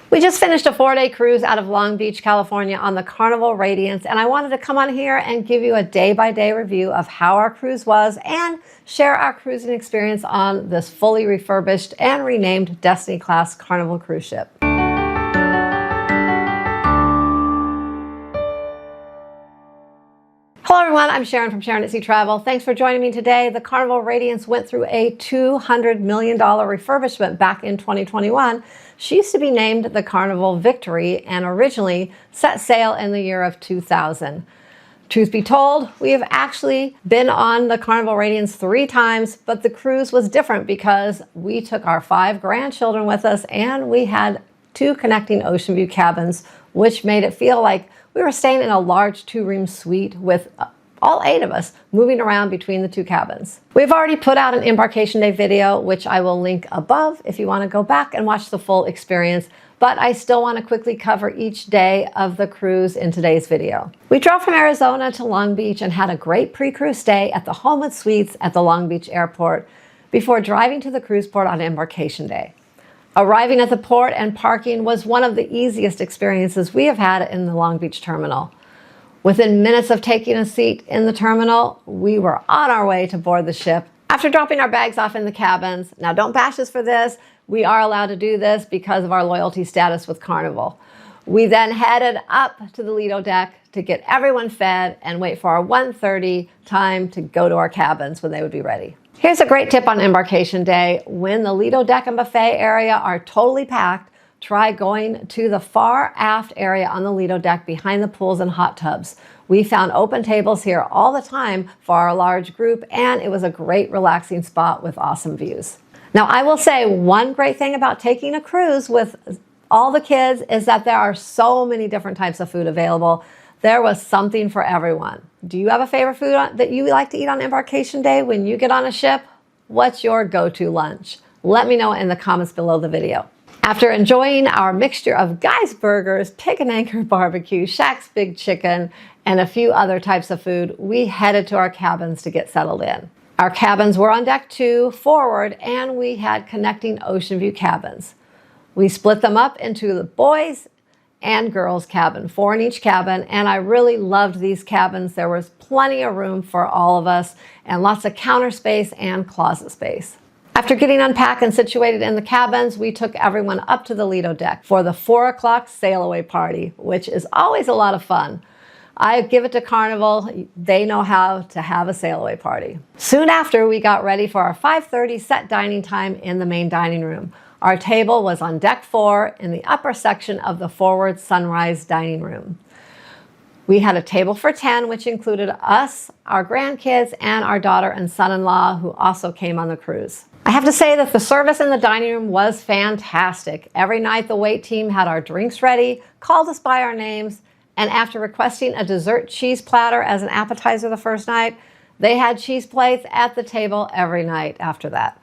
We just finished a 4-day cruise out of Long Beach, California on the Carnival Radiance, and I wanted to come on here and give you a day-by-day review of how our cruise was and share our cruising experience on this fully refurbished and renamed Destiny Class Carnival cruise ship. Hello everyone, I'm Sharon from sharonatsea Travel. Thanks for joining me today. The Carnival Radiance went through a $200 million refurbishment back in 2021. She used to be named the Carnival Victory and originally set sail in the year of 2000. Truth be told, we have actually been on the Carnival Radiance 3 times, but the cruise was different because we took our 5 grandchildren with us and we had 2 connecting ocean view cabins, which made it feel like we were staying in a large 2-room suite with all 8 of us moving around between the 2 cabins. We've already put out an embarkation day video, which I will link above if you want to go back and watch the full experience, but I still want to quickly cover each day of the cruise in today's video. We drove from Arizona to Long Beach and had a great pre-cruise stay at the Homewood Suites at the Long Beach airport before driving to the cruise port on embarkation day. Arriving at the port and parking was one of the easiest experiences we have had in the Long Beach terminal. Within minutes of taking a seat in the terminal, we were on our way to board the ship. After dropping our bags off in the cabins, now don't bash us for this, we are allowed to do this because of our loyalty status with Carnival. We then headed up to the Lido deck to get everyone fed and wait for our 1:30 time to go to our cabins when they would be ready. Here's a great tip on embarkation day. When the Lido deck and buffet area are totally packed, try going to the far aft area on the Lido deck behind the pools and hot tubs. We found open tables here all the time for our large group, and it was a great relaxing spot with awesome views. Now, I will say one great thing about taking a cruise with all the kids is that there are so many different types of food available. There was something for everyone. Do you have a favorite food that you like to eat on embarkation day when you get on a ship? What's your go-to lunch? Let me know in the comments below the video. After enjoying our mixture of Guy's Burgers, Pig and Anchor Barbecue, Shack's Big Chicken, and a few other types of food, we headed to our cabins to get settled in. Our cabins were on deck 2, forward, and we had connecting ocean view cabins. We split them up into the boys and girls cabin, 4 in each cabin, and I really loved these cabins. There was plenty of room for all of us and lots of counter space and closet space. After getting unpacked and situated in the cabins, we took everyone up to the Lido deck for the 4 o'clock sail away party, which is always a lot of fun. I give it to Carnival. They know how to have a sail away party. Soon after, we got ready for our 5:30 set dining time in the main dining room. Our table was on deck 4 in the upper section of the forward sunrise dining room. We had a table for 10, which included us, our grandkids, and our daughter and son-in-law, who also came on the cruise. I have to say that the service in the dining room was fantastic. Every night the wait team had our drinks ready, called us by our names, and after requesting a dessert cheese platter as an appetizer the first night, they had cheese plates at the table every night after that.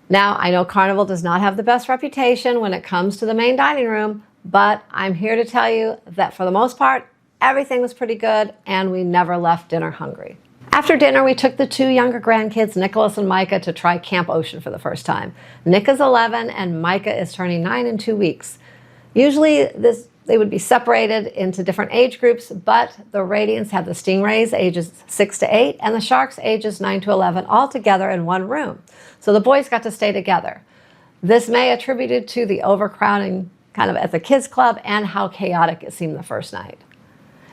Now, I know Carnival does not have the best reputation when it comes to the main dining room, but I'm here to tell you that for the most part, everything was pretty good and we never left dinner hungry. After dinner, we took the 2 younger grandkids, Nicholas and Micah, to try Camp Ocean for the first time. Nick is 11 and Micah is turning 9 in 2 weeks. Usually they would be separated into different age groups, but the Radiance had the Stingrays ages 6 to 8 and the Sharks ages 9 to 11 all together in one room. So the boys got to stay together. This may attributed to the overcrowding kind of at the kids club and how chaotic it seemed the first night.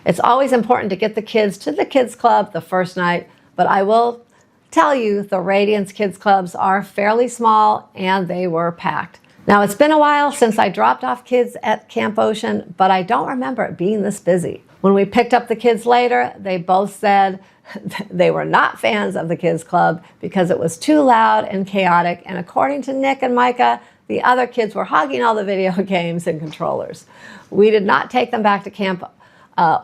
It's always important to get the kids to the kids club the first night, but I will tell you the Radiance kids clubs are fairly small and they were packed. Now, it's been a while since I dropped off kids at Camp Ocean, but I don't remember it being this busy. When we picked up the kids later, they both said they were not fans of the kids club because it was too loud and chaotic, and according to Nick and Micah, the other kids were hogging all the video games and controllers. We did not take them back to camp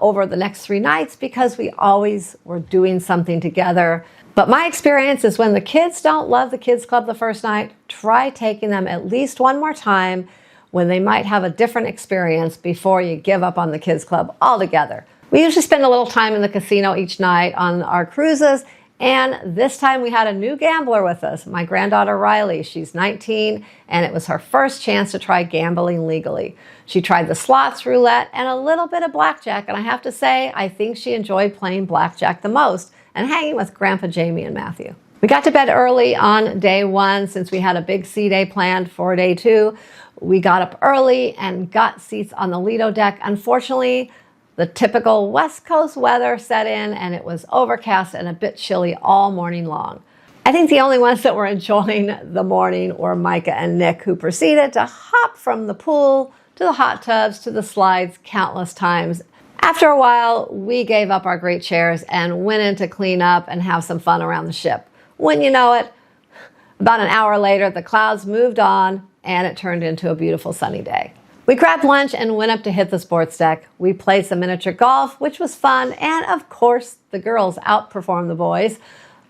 over the next 3 nights because we always were doing something together. But my experience is when the kids don't love the kids club the first night, try taking them at least one more time when they might have a different experience before you give up on the kids club altogether. We usually spend a little time in the casino each night on our cruises, And this time we had a new gambler with us, my granddaughter Riley. She's 19, and it was her first chance to try gambling legally. She tried the slots, roulette, and a little bit of blackjack, and I have to say, I think she enjoyed playing blackjack the most and hanging with Grandpa Jamie and Matthew. We got to bed early on day one since we had a big sea day planned for day two. We got up early and got seats on the Lido deck. Unfortunately, the typical West Coast weather set in and it was overcast and a bit chilly all morning long. I think the only ones that were enjoying the morning were Micah and Nick, who proceeded to hop from the pool to the hot tubs to the slides countless times. After a while, we gave up our great chairs and went in to clean up and have some fun around the ship. Wouldn't you know it, about an hour later, the clouds moved on and it turned into a beautiful sunny day. We grabbed lunch and went up to hit the sports deck. We played some miniature golf, which was fun, and of course, the girls outperformed the boys.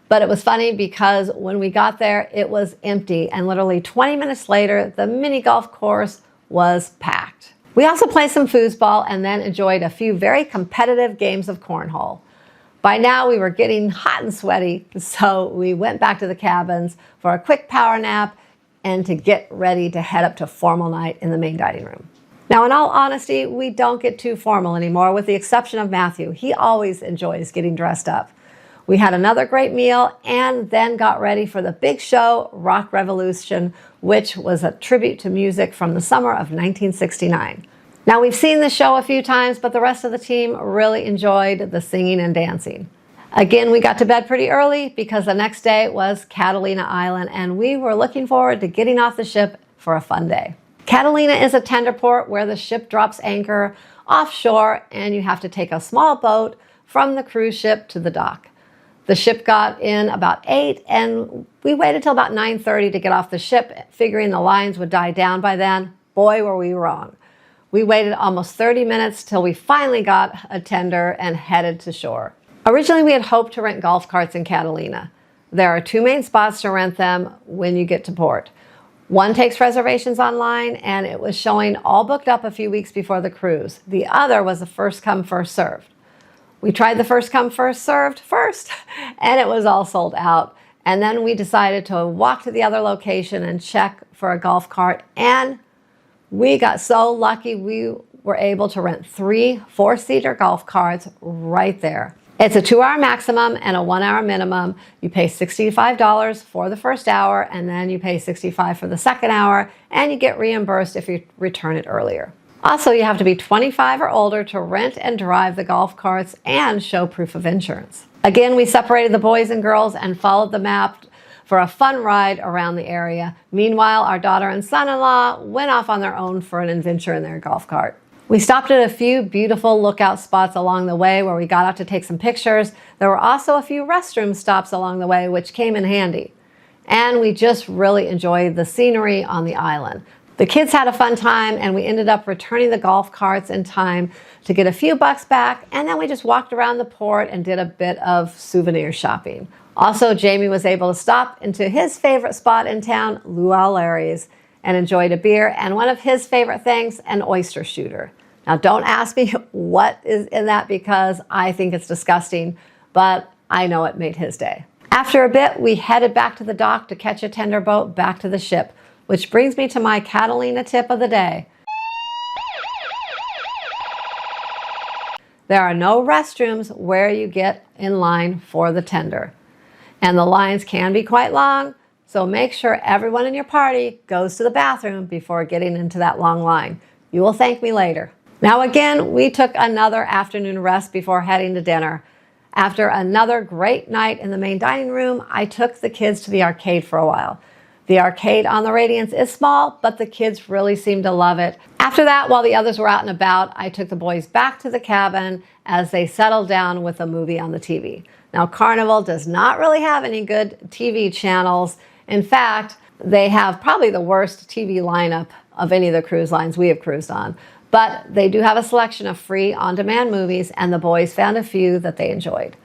But it was funny because when we got there, it was empty, and literally 20 minutes later, the mini golf course was packed. We also played some foosball and then enjoyed a few very competitive games of cornhole. By now, we were getting hot and sweaty, so we went back to the cabins for a quick power nap and to get ready to head up to formal night in the main dining room. Now, in all honesty, we don't get too formal anymore, with the exception of Matthew. He always enjoys getting dressed up. We had another great meal and then got ready for the big show, Rock Revolution, which was a tribute to music from the summer of 1969. Now, we've seen the show a few times, but the rest of the team really enjoyed the singing and dancing. Again, we got to bed pretty early because the next day was Catalina Island, and we were looking forward to getting off the ship for a fun day. Catalina is a tender port where the ship drops anchor offshore, and you have to take a small boat from the cruise ship to the dock. The ship got in about 8, and we waited till about 9:30 to get off the ship, figuring the lines would die down by then. Boy, were we wrong. We waited almost 30 minutes till we finally got a tender and headed to shore. Originally, we had hoped to rent golf carts in Catalina. There are 2 main spots to rent them when you get to port. One takes reservations online, and it was showing all booked up a few weeks before the cruise. The other was a first come, first served. We tried the first come, first served first, and it was all sold out. And then we decided to walk to the other location and check for a golf cart, and we got so lucky we were able to rent 3 4-seater golf carts right there. It's a 2-hour maximum and a 1-hour minimum. You pay $65 for the first hour, and then you pay $65 for the second hour, and you get reimbursed if you return it earlier. Also, you have to be 25 or older to rent and drive the golf carts and show proof of insurance. Again, we separated the boys and girls and followed the map for a fun ride around the area. Meanwhile, our daughter and son-in-law went off on their own for an adventure in their golf cart. We stopped at a few beautiful lookout spots along the way where we got out to take some pictures. There were also a few restroom stops along the way, which came in handy. And we just really enjoyed the scenery on the island. The kids had a fun time, and we ended up returning the golf carts in time to get a few bucks back, and then we just walked around the port and did a bit of souvenir shopping. Also, Jamie was able to stop into his favorite spot in town, Luau Larry's, and enjoyed a beer and one of his favorite things, an oyster shooter. Now, don't ask me what is in that because I think it's disgusting, but I know it made his day. After a bit, we headed back to the dock to catch a tender boat back to the ship, which brings me to my Catalina tip of the day. There are no restrooms where you get in line for the tender. And the lines can be quite long, so make sure everyone in your party goes to the bathroom before getting into that long line. You will thank me later. Now again, we took another afternoon rest before heading to dinner. After another great night in the main dining room, I took the kids to the arcade for a while. The arcade on the Radiance is small, but the kids really seemed to love it. After that, while the others were out and about, I took the boys back to the cabin as they settled down with a movie on the TV. Now, Carnival does not really have any good TV channels. In fact, they have probably the worst TV lineup of any of the cruise lines we have cruised on. But they do have a selection of free on-demand movies, and the boys found a few that they enjoyed.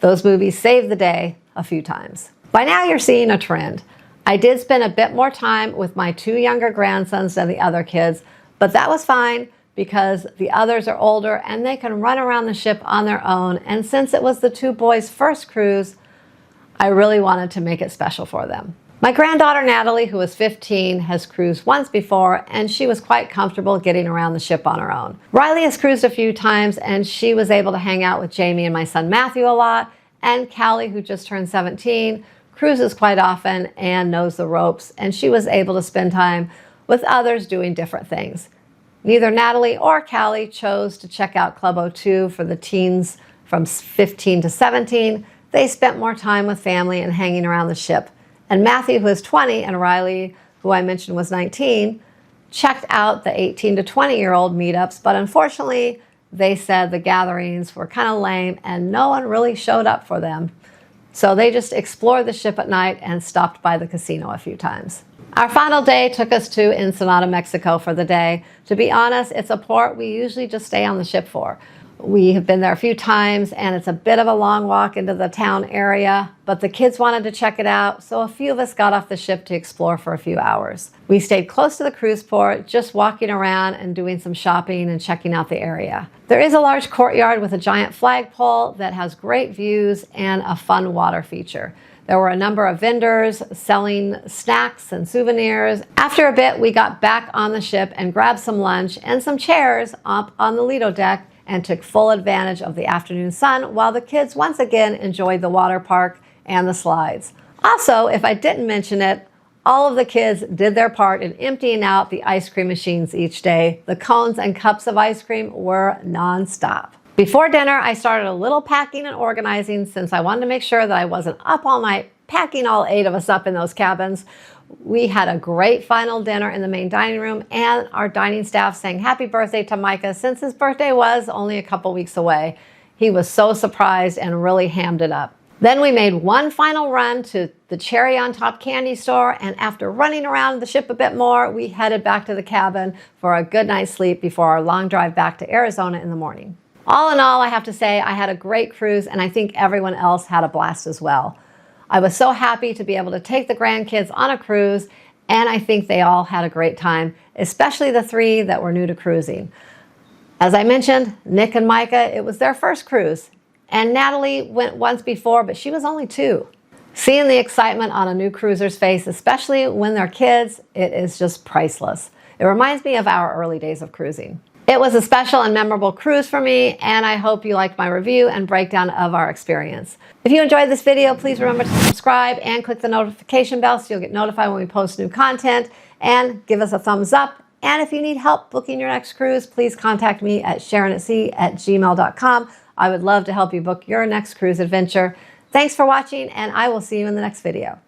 Those movies saved the day a few times. By now, you're seeing a trend. I did spend a bit more time with my 2 younger grandsons than the other kids, but that was fine because the others are older and they can run around the ship on their own. And since it was the 2 boys' first cruise, I really wanted to make it special for them. My granddaughter Natalie, who was 15, has cruised once before, and she was quite comfortable getting around the ship on her own. Riley has cruised a few times, and she was able to hang out with Jamie and my son Matthew a lot, and Callie, who just turned 17, cruises quite often and knows the ropes, and she was able to spend time with others doing different things. Neither Natalie or Callie chose to check out Club O2 for the teens from 15 to 17. They spent more time with family and hanging around the ship. And Matthew, who is 20, and Riley, who I mentioned was 19, checked out the 18 to 20-year-old meetups, but unfortunately, they said the gatherings were kind of lame and no one really showed up for them. So they just explored the ship at night and stopped by the casino a few times. Our final day took us to Insanada, Mexico for the day. To be honest, it's a port we usually just stay on the ship for. We have been there a few times and it's a bit of a long walk into the town area, but the kids wanted to check it out, so a few of us got off the ship to explore for a few hours. We stayed close to the cruise port, just walking around and doing some shopping and checking out the area. There is a large courtyard with a giant flagpole that has great views and a fun water feature. There were a number of vendors selling snacks and souvenirs. After a bit, we got back on the ship and grabbed some lunch and some chairs up on the Lido deck and took full advantage of the afternoon sun while the kids once again enjoyed the water park and the slides. Also, if I didn't mention it, all of the kids did their part in emptying out the ice cream machines each day. The cones and cups of ice cream were nonstop. Before dinner, I started a little packing and organizing since I wanted to make sure that I wasn't up all night packing all 8 of us up in those cabins. We had a great final dinner in the main dining room, and our dining staff sang happy birthday to Micah since his birthday was only a couple weeks away. He was so surprised and really hammed it up. Then we made one final run to the Cherry on Top candy store, and after running around the ship a bit more, we headed back to the cabin for a good night's sleep before our long drive back to Arizona in the morning. All in all, I have to say I had a great cruise, and I think everyone else had a blast as well. I was so happy to be able to take the grandkids on a cruise, and I think they all had a great time, especially the 3 that were new to cruising. As I mentioned, Nick and Micah, it was their first cruise, and Natalie went once before, but she was only 2. Seeing the excitement on a new cruiser's face, especially when they're kids, it is just priceless. It reminds me of our early days of cruising. It was a special and memorable cruise for me, and I hope you liked my review and breakdown of our experience. If you enjoyed this video, please remember to subscribe and click the notification bell so you'll get notified when we post new content, and give us a thumbs up. And if you need help booking your next cruise, please contact me at sharonatsea@gmail.com. I would love to help you book your next cruise adventure. Thanks for watching, and I will see you in the next video.